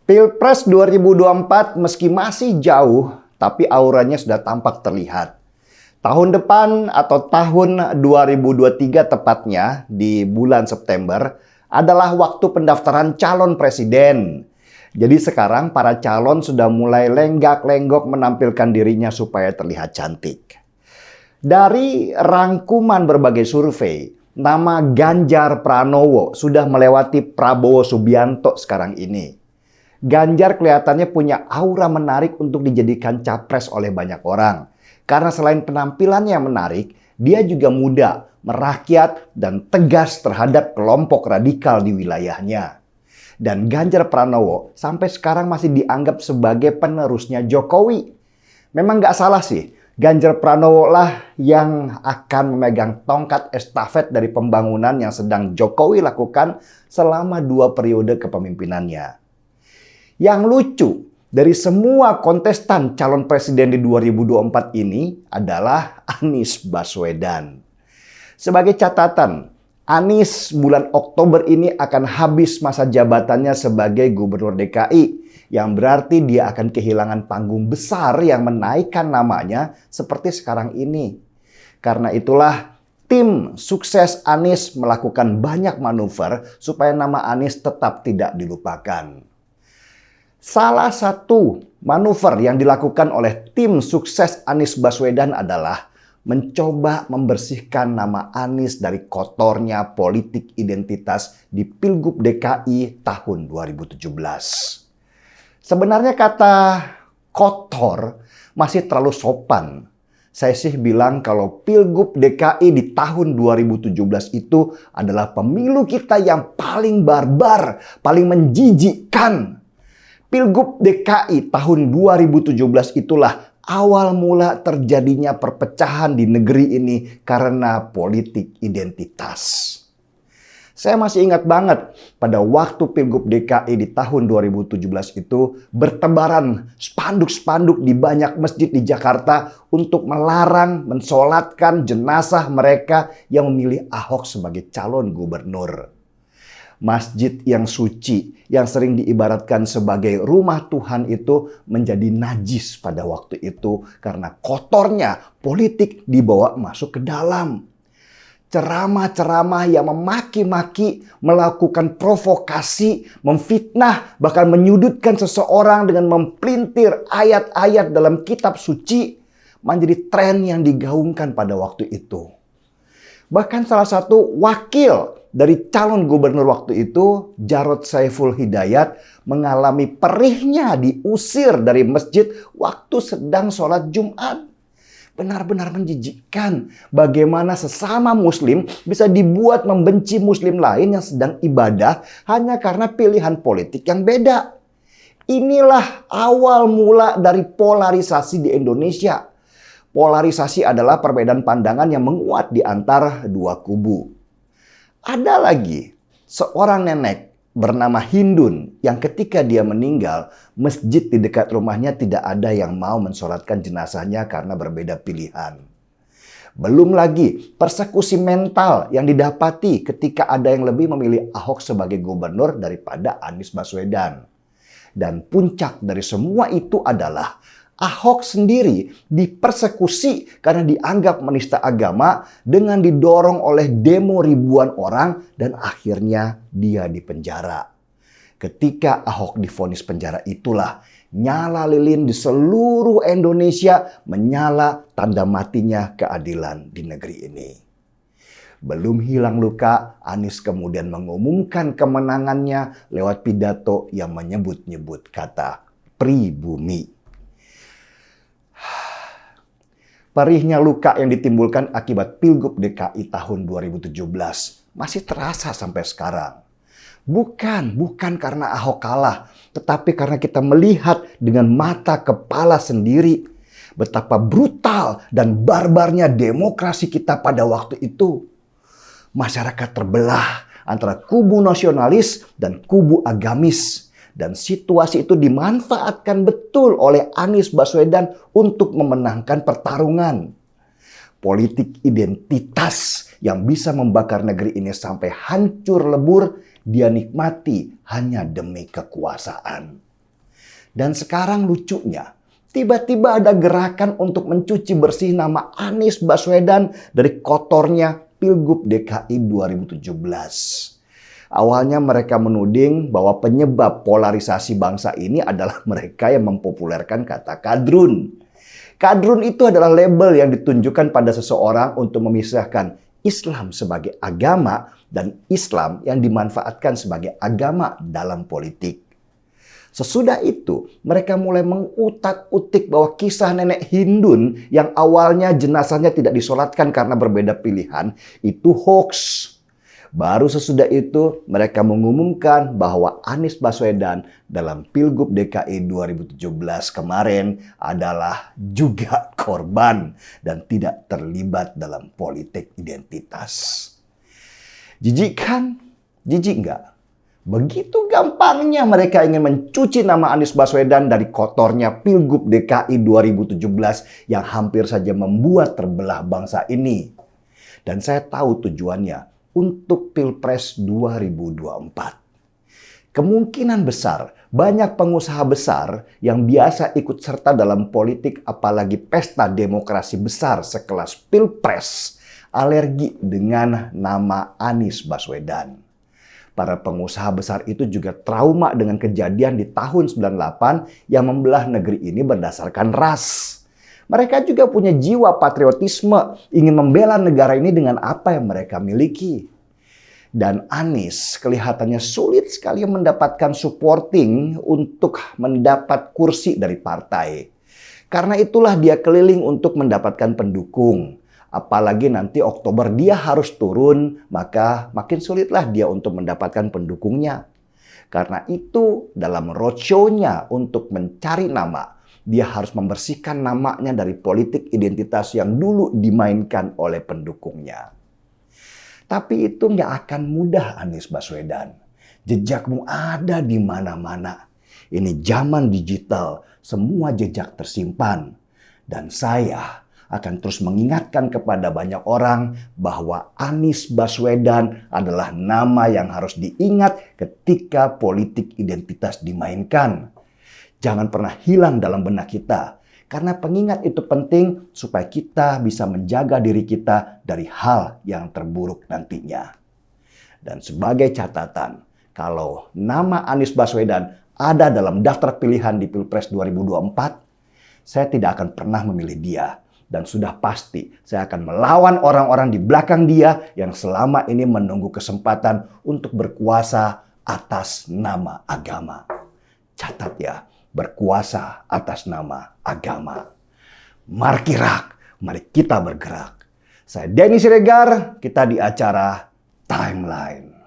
Pilpres 2024 meski masih jauh, tapi auranya sudah tampak terlihat. Tahun depan atau tahun 2023 tepatnya di bulan September adalah waktu pendaftaran calon presiden. Jadi sekarang para calon sudah mulai lenggak-lenggok menampilkan dirinya supaya terlihat cantik. Dari rangkuman berbagai survei, nama Ganjar Pranowo sudah melewati Prabowo Subianto sekarang ini. Ganjar kelihatannya punya aura menarik untuk dijadikan capres oleh banyak orang. Karena selain penampilannya yang menarik, dia juga muda, merakyat, dan tegas terhadap kelompok radikal di wilayahnya. Dan Ganjar Pranowo sampai sekarang masih dianggap sebagai penerusnya Jokowi. Memang nggak salah sih, Ganjar Pranowo lah yang akan memegang tongkat estafet dari pembangunan yang sedang Jokowi lakukan selama 2 periode kepemimpinannya. Yang lucu dari semua kontestan calon presiden di 2024 ini adalah Anies Baswedan. Sebagai catatan, Anies bulan Oktober ini akan habis masa jabatannya sebagai Gubernur DKI, yang berarti dia akan kehilangan panggung besar yang menaikkan namanya seperti sekarang ini. Karena itulah tim sukses Anies melakukan banyak manuver supaya nama Anies tetap tidak dilupakan. Salah satu manuver yang dilakukan oleh tim sukses Anies Baswedan adalah mencoba membersihkan nama Anies dari kotornya politik identitas di Pilgub DKI tahun 2017. Sebenarnya kata kotor masih terlalu sopan. Saya sih bilang kalau Pilgub DKI di tahun 2017 itu adalah pemilu kita yang paling barbar, paling menjijikkan. Pilgub DKI tahun 2017 itulah awal mula terjadinya perpecahan di negeri ini karena politik identitas. Saya masih ingat banget pada waktu Pilgub DKI di tahun 2017 itu bertebaran spanduk-spanduk di banyak masjid di Jakarta untuk melarang mensolatkan jenazah mereka yang memilih Ahok sebagai calon gubernur. Masjid yang suci, yang sering diibaratkan sebagai rumah Tuhan itu menjadi najis pada waktu itu karena kotornya politik dibawa masuk ke dalam. Ceramah-ceramah yang memaki-maki, melakukan provokasi, memfitnah, bahkan menyudutkan seseorang dengan mempelintir ayat-ayat dalam kitab suci menjadi tren yang digaungkan pada waktu itu. Bahkan salah satu wakil dari calon gubernur waktu itu, Jarod Saiful Hidayat, mengalami perihnya diusir dari masjid waktu sedang sholat Jumat. Benar-benar menjijikkan bagaimana sesama muslim bisa dibuat membenci muslim lain yang sedang ibadah hanya karena pilihan politik yang beda. Inilah awal mula dari polarisasi di Indonesia. Polarisasi adalah perbedaan pandangan yang menguat di antara dua kubu. Ada lagi seorang nenek bernama Hindun yang ketika dia meninggal, masjid di dekat rumahnya tidak ada yang mau mensolatkan jenazahnya karena berbeda pilihan. Belum lagi persekusi mental yang didapati ketika ada yang lebih memilih Ahok sebagai gubernur daripada Anies Baswedan. Dan puncak dari semua itu adalah Ahok sendiri dipersekusi karena dianggap menista agama dengan didorong oleh demo ribuan orang dan akhirnya dia dipenjara. Ketika Ahok divonis penjara itulah nyala lilin di seluruh Indonesia menyala tanda matinya keadilan di negeri ini. Belum hilang luka, Anies kemudian mengumumkan kemenangannya lewat pidato yang menyebut-nyebut kata pribumi. Perihnya luka yang ditimbulkan akibat Pilgub DKI tahun 2017 masih terasa sampai sekarang. Bukan karena Ahok kalah, tetapi karena kita melihat dengan mata kepala sendiri betapa brutal dan barbarnya demokrasi kita pada waktu itu. Masyarakat terbelah antara kubu nasionalis dan kubu agamis. Dan situasi itu dimanfaatkan betul oleh Anies Baswedan untuk memenangkan pertarungan. Politik identitas yang bisa membakar negeri ini sampai hancur lebur, dia nikmati hanya demi kekuasaan. Dan sekarang lucunya, tiba-tiba ada gerakan untuk mencuci bersih nama Anies Baswedan dari kotornya Pilgub DKI 2017. Awalnya mereka menuding bahwa penyebab polarisasi bangsa ini adalah mereka yang mempopulerkan kata kadrun. Kadrun itu adalah label yang ditunjukkan pada seseorang untuk memisahkan Islam sebagai agama dan Islam yang dimanfaatkan sebagai agama dalam politik. Sesudah itu, mereka mulai mengutak-utik bahwa kisah nenek Hindun yang awalnya jenazahnya tidak disolatkan karena berbeda pilihan, itu hoax. Baru sesudah itu, mereka mengumumkan bahwa Anies Baswedan dalam Pilgub DKI 2017 kemarin adalah juga korban dan tidak terlibat dalam politik identitas. Jijik kan? Jijik nggak? Begitu gampangnya mereka ingin mencuci nama Anies Baswedan dari kotornya Pilgub DKI 2017 yang hampir saja membuat terbelah bangsa ini. Dan saya tahu tujuannya untuk Pilpres 2024. Kemungkinan besar banyak pengusaha besar yang biasa ikut serta dalam politik apalagi pesta demokrasi besar sekelas Pilpres alergi dengan nama Anies Baswedan. Para pengusaha besar itu juga trauma dengan kejadian di tahun 98 yang membelah negeri ini berdasarkan ras. Mereka juga punya jiwa patriotisme, ingin membela negara ini dengan apa yang mereka miliki. Dan Anies kelihatannya sulit sekali mendapatkan supporting untuk mendapat kursi dari partai. Karena itulah dia keliling untuk mendapatkan pendukung. Apalagi nanti Oktober dia harus turun, maka makin sulitlah dia untuk mendapatkan pendukungnya. Karena itu dalam roadshow-nya untuk mencari nama, dia harus membersihkan namanya dari politik identitas yang dulu dimainkan oleh pendukungnya. Tapi itu nggak akan mudah Anies Baswedan. Jejakmu ada di mana-mana. Ini zaman digital, semua jejak tersimpan. Dan saya akan terus mengingatkan kepada banyak orang bahwa Anies Baswedan adalah nama yang harus diingat ketika politik identitas dimainkan. Jangan pernah hilang dalam benak kita, karena pengingat itu penting supaya kita bisa menjaga diri kita dari hal yang terburuk nantinya. Dan sebagai catatan, kalau nama Anies Baswedan ada dalam daftar pilihan di Pilpres 2024, saya tidak akan pernah memilih dia. Dan sudah pasti saya akan melawan orang-orang di belakang dia yang selama ini menunggu kesempatan untuk berkuasa atas nama agama. Catat ya, berkuasa atas nama agama. Markirak, mari kita bergerak. Saya Denny Siregar, kita di acara Timeline.